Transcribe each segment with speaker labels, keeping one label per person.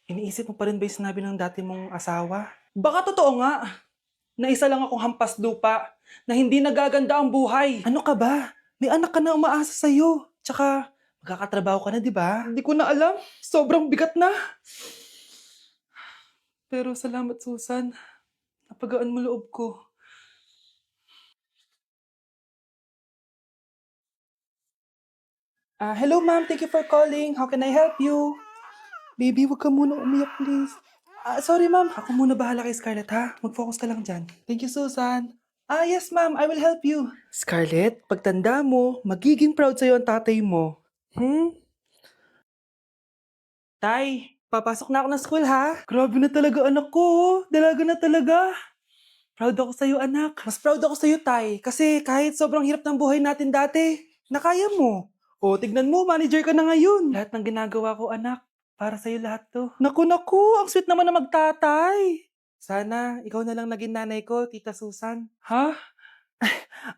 Speaker 1: Iniisip mo pa rin ba yung sinabi ng dati mong asawa? Baka totoo nga, na isa lang akong hampas lupa, na hindi nagaganda ang buhay. Ano ka ba? May anak ka na umaasa sa'yo. Tsaka, magkakatrabaho ka na, di ba? Hindi ko na alam. Sobrang bigat na. Pero salamat, Susan. Napagaan mo loob ko. Hello ma'am, thank you for calling. How can I help you? Baby, wag ka muna umiyak, please. Sorry ma'am, ako muna bahala kay Scarlett ha. Mag-focus ka lang dyan. Thank you, Susan. Yes ma'am, I will help you. Scarlett, pagtanda mo, magiging proud sa'yo ang tatay mo. Tay, papasok na ako ng school ha. Grabe na talaga anak ko, oh. Dalaga na talaga. Proud ako sa'yo anak. Mas proud ako sa'yo tay, kasi kahit sobrang hirap ng buhay natin dati, nakaya mo. O, tignan mo, manager ka na ngayon. Lahat ng ginagawa ko anak, para sa'yo lahat to. Naku, ang sweet naman na magtatay. Sana, ikaw na lang naging nanay ko, Tita Susan. Ha?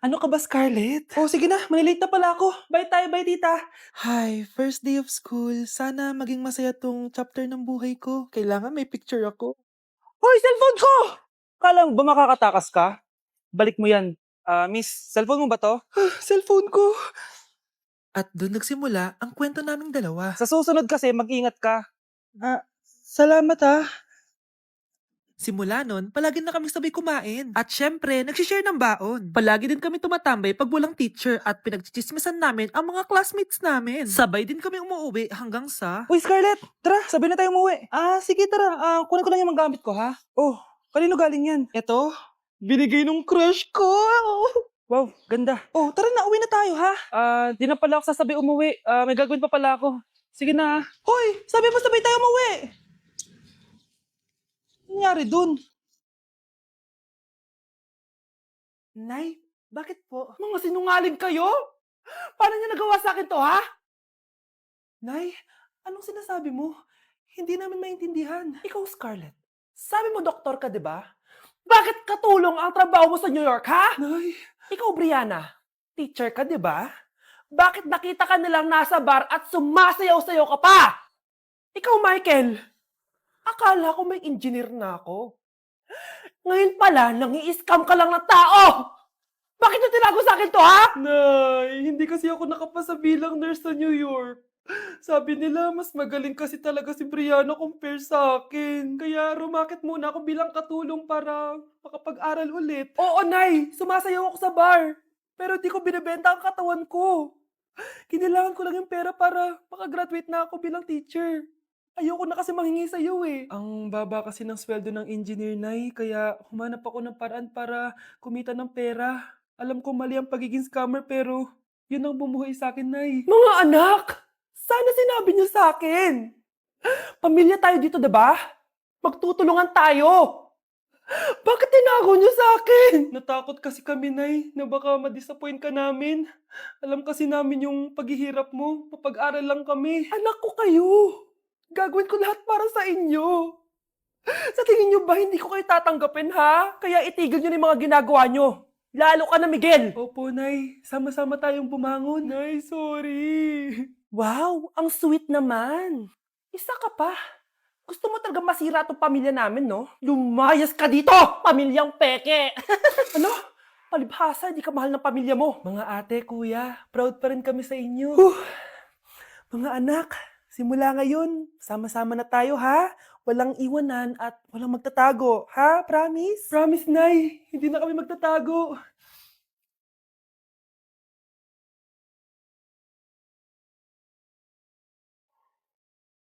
Speaker 1: Ano ka ba, Scarlett? Oh, sige na, manilate na pala ako. Bye tayo, bye tita. Hi, first day of school. Sana maging masaya tong chapter ng buhay ko. Kailangan may picture ako. Hoy, cellphone ko! Kala mo ba makakatakas ka? Balik mo yan. Miss, cellphone mo ba to? Cellphone ko. At doon nagsimula ang kwento naming dalawa. Sa susunod kasi, mag-ingat ka. Salamat ah. Simula nun, palagi na kami sabay kumain. At syempre, nagsishare ng baon. Palagi din kami tumatambay pag walang teacher at pinagchichismisan namin ang mga classmates namin. Sabay din kami umuwi hanggang sa... Uy, Scarlett! Tara, sabay na tayo umuwi. Sige, tara. Kunin ko lang yung mga gamit ko, ha? Oh, kanino galing yan? Eto, binigay nung crush ko. Wow, ganda. Oh, tara na, uwi na tayo, ha? Di na pala ako sasabay umuwi. May gagawin pa pala ako. Sige na. Hoy, sabi mo sabay tayo umuwi. Ano nangyari dun? Nay, bakit po? Mga sinungaling kayo? Paano niya nagawa sa akin to, ha? Nay, anong sinasabi mo? Hindi namin maintindihan. Ikaw, Scarlett. Sabi mo doktor ka, di ba? Bakit katulong ang trabaho mo sa New York, ha? Nay. Ikaw, Brianna. Teacher ka, di ba? Bakit nakita ka nilang nasa bar at sumasayaw-sayaw ka pa? Ikaw, Michael. Akala ko may engineer na ako. Ngayon pala, nangi-scam ka lang ng tao! Bakit niyo tinago sa akin to, ha? Nay, hindi kasi ako nakapasa bilang nurse sa New York. Sabi nila, mas magaling kasi talaga si Brianna compare sa akin. Kaya rumakit muna ako bilang katulong para makapag-aral ulit. Oo, Nay! Sumasayaw ako sa bar. Pero di ko binibenta ang katawan ko. Kailangan ko lang yung pera para makagraduate na ako bilang teacher. Ayoko na kasi manghingi sa'yo eh. Ang baba kasi ng sweldo ng engineer, Nay, kaya humanap ako ng paraan para kumita ng pera. Alam ko mali ang pagiging scammer pero yun ang bumuhay sa akin, Nay. Mga anak! Sana sinabi niyo sa akin! Pamilya tayo dito, diba? Magtutulungan tayo! Bakit tinago niyo sa akin? Natakot kasi kami, Nay, na baka ma-disappoint ka namin. Alam kasi namin yung paghihirap mo. Mapag-aral lang kami. Anak ko kayo! Gagawin ko lahat para sa inyo. Sa tingin niyo ba hindi ko kayo tatanggapin, ha? Kaya itigil niyo na yung mga ginagawa niyo. Lalo ka na, Miguel! Opo, Nay. Sama-sama tayong bumangon. Nay, sorry. Wow, ang sweet naman. Isa ka pa. Gusto mo talaga masira tong pamilya namin, no? Lumayas ka dito, pamilyang peke! Ano? Palibhasa, di ka mahal ng pamilya mo. Mga ate, kuya, proud pa rin kami sa inyo. Mga anak, simula ngayon, sama-sama na tayo, ha? Walang iwanan at walang magtatago, ha? Promise? Promise, Nay. Hindi na kami magtatago.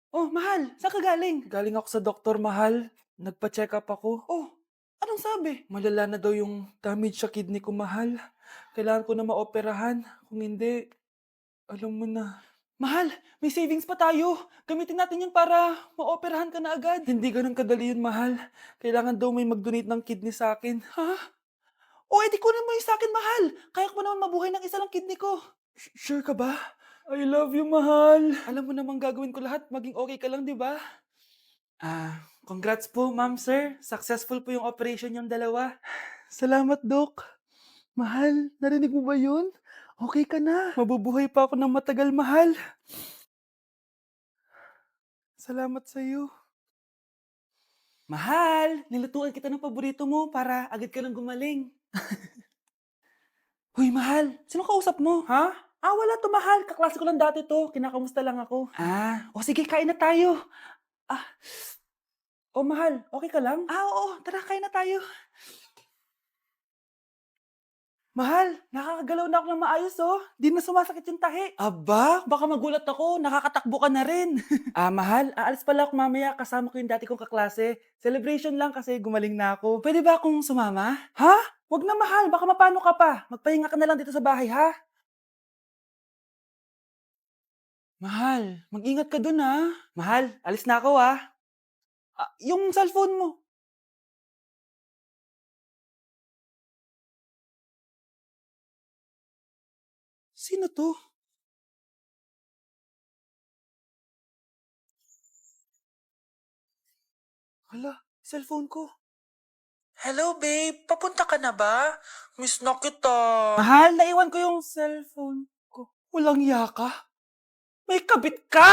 Speaker 1: Oh, mahal, saan ka galing? Galing ako sa doktor, mahal. Nagpa-check up ako. Oh, anong sabi? Malala na daw yung damage sa kidney ko, mahal. Kailangan ko na maoperahan. Kung hindi, alam mo na. Mahal, may savings pa tayo. Gamitin natin yun para maoperahan ka na agad. Hindi ganun kadali yun, mahal. Kailangan daw may mag-donate ng kidney sa akin. Ha? O, edi kunin mo yung sa akin, mahal. Kaya ko pa naman mabuhay ng isa lang kidney ko. Sure ka ba? I love you, mahal. Alam mo namang gagawin ko lahat. Maging okay ka lang, di ba? Congrats po, ma'am, sir. Successful po yung operation yung dalawa. Salamat, Dok. Mahal, narinig mo ba yun? Okay ka na. Mabubuhay pa ako ng matagal, mahal. Salamat sa'yo. Mahal, nilutuan kita ng paborito mo para agad ka nang gumaling. Hoy, mahal, sino kausap mo? Ha? Wala to, mahal. Kaklase ko lang dati to. Kinakamusta lang ako. O sige, kain na tayo. Ah, mahal, okay ka lang? Oo, tara, kain na tayo. Mahal, nakakagalaw na ako ng maayos, oh. Di na sumasakit yung tahi. Aba, baka magulat ako. Nakakatakbo ka na rin. Mahal, aalis pala ako mamaya. Kasama ko yung dati kong kaklase. Celebration lang kasi gumaling na ako. Pwede ba akong sumama? Ha? Wag na, mahal. Baka mapano ka pa. Magpahinga ka na lang dito sa bahay, ha? Mahal, mag-ingat ka dun, ha? Mahal, alis na ako, ha? Yung cellphone mo. Sino to? Hala, cellphone ko. Hello, babe. Papunta ka na ba? Miss na kita. Mahal, naiwan ko yung cellphone ko. Walang yaka. May kabit ka?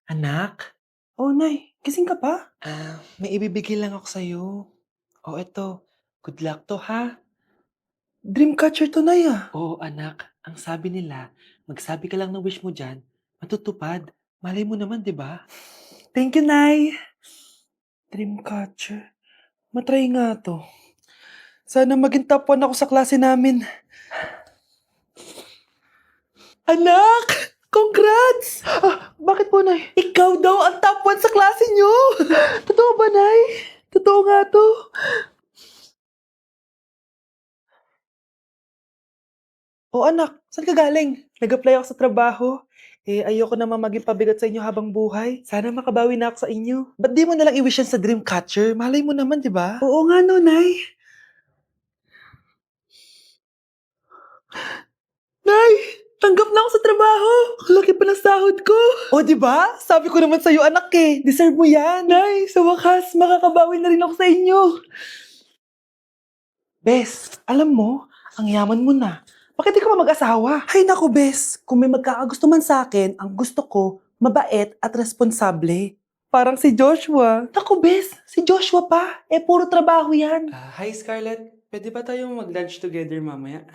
Speaker 1: Anak? Oh, Nay. Gising ka pa? May ibibigay lang ako sa'yo. Eto. Good luck to, ha? Dreamcatcher to, Nay, ah. Oo, anak. Ang sabi nila, magsabi ka lang ng wish mo dyan, matutupad. Malay mo naman, di ba? Thank you, Nay. Dreamcatcher. Matry nga to. Sana maging top 1 ako sa klase namin. Anak! Congrats! Bakit po, Nay? Ikaw daw ang top 1 sa klase niyo! Totoo ba, Nay? Totoo nga to. Anak, saan ka galing? Nag-apply ako sa trabaho. Ayoko naman maging pabigat sa inyo habang buhay. Sana makabawi na ako sa inyo. Ba't di mo nalang i-wish yan sa Dreamcatcher? Malay mo naman, di ba? Oo nga no, Nay. Nay! Tanggap na ako sa trabaho! Ang laki pa ng sahod ko! Di ba? Sabi ko naman sa'yo, anak eh. Deserve mo yan. Nay, sa wakas, makakabawi na rin ako sa inyo. Bes, alam mo, ang yaman mo na. Bakit di ka pa mag-asawa? Hay naku, Bes. Kung may magkakagusto man sa akin, ang gusto ko, mabait at responsable. Parang si Joshua. Naku, Bes, si Joshua pa. Puro trabaho yan. Hi, Scarlett. Pwede ba tayong mag-lunch together mamaya?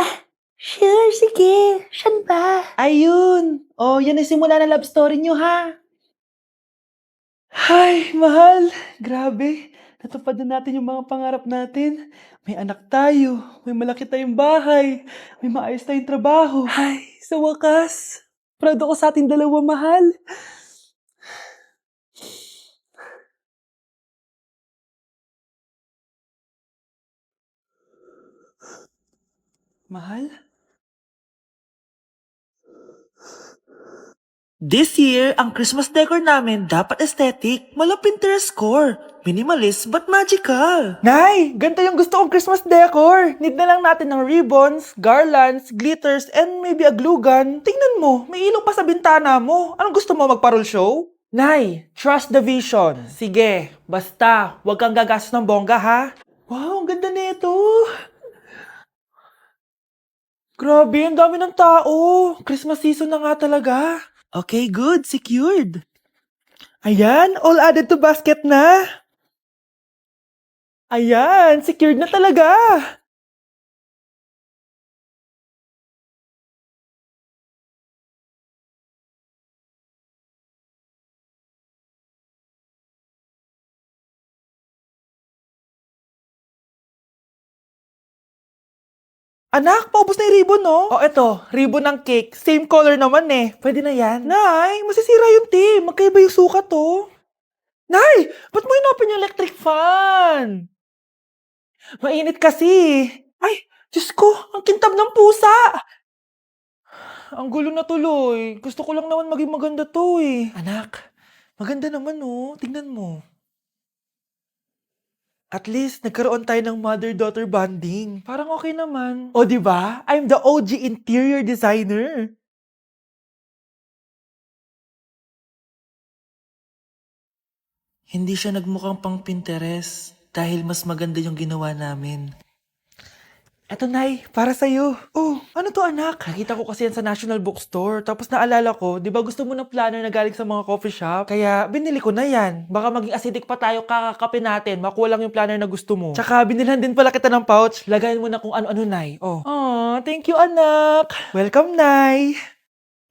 Speaker 1: Sure, sige. Saan ba? Ayun. Yan ay simula ng love story nyo, ha? Hay, mahal. Grabe. Natupad na natin yung mga pangarap natin. May anak tayo. May malaki tayong bahay. May maayos tayong trabaho. Ay, sa wakas. Proud ako sa ating dalawa, mahal. Mahal? This year, ang Christmas decor namin dapat aesthetic, mala Pinterest score. Minimalist but magical. Nay, ganito yung gusto kong Christmas decor. Need na lang natin ng ribbons, garlands, glitters, and maybe a glue gun. Tingnan mo, may ilaw pa sa bintana mo. Anong gusto mo, magparol show? Nay, trust the vision. Sige, basta, huwag kang gagastos ng bongga, ha? Wow, ang ganda nito. Grabe, ang dami ng tao. Christmas season na nga talaga. Okay, good. Secured. Ayan, all added to basket na. Ayan, secured na talaga. Anak, paubos na yung ribbon, no? Eto, ribbon ng cake. Same color naman eh. Pwede na yan. Nay, masisira yung team. Magkaiba yung sukat, oh. Nay, ba't mo inopin yung electric fan? Mainit kasi. Ay, Diyos ko, ang kintab ng pusa. Ang gulo na tuloy. Gusto ko lang naman maging maganda to eh. Anak, maganda naman oh. Tingnan mo. At least, nagkaroon tayo ng mother-daughter bonding. Parang okay naman. Di ba? I'm the OG interior designer. Hindi siya nagmukhang pang Pinterest dahil mas maganda yung ginawa namin. Eto, Nay, para sa'yo. Oh, ano 'to, anak? Nakita ko kasi yan sa National Bookstore, tapos naalala ko, 'di ba gusto mo ng planner na galing sa mga coffee shop? Kaya binili ko na yan. Baka maging acidic pa tayo kakakape natin, makuha lang yung planner na gusto mo. Tsaka binilhan din pala kita ng pouch. Lagayan mo na kung ano-ano, Nay. Oh. Aw, thank you, anak. Welcome, Nay.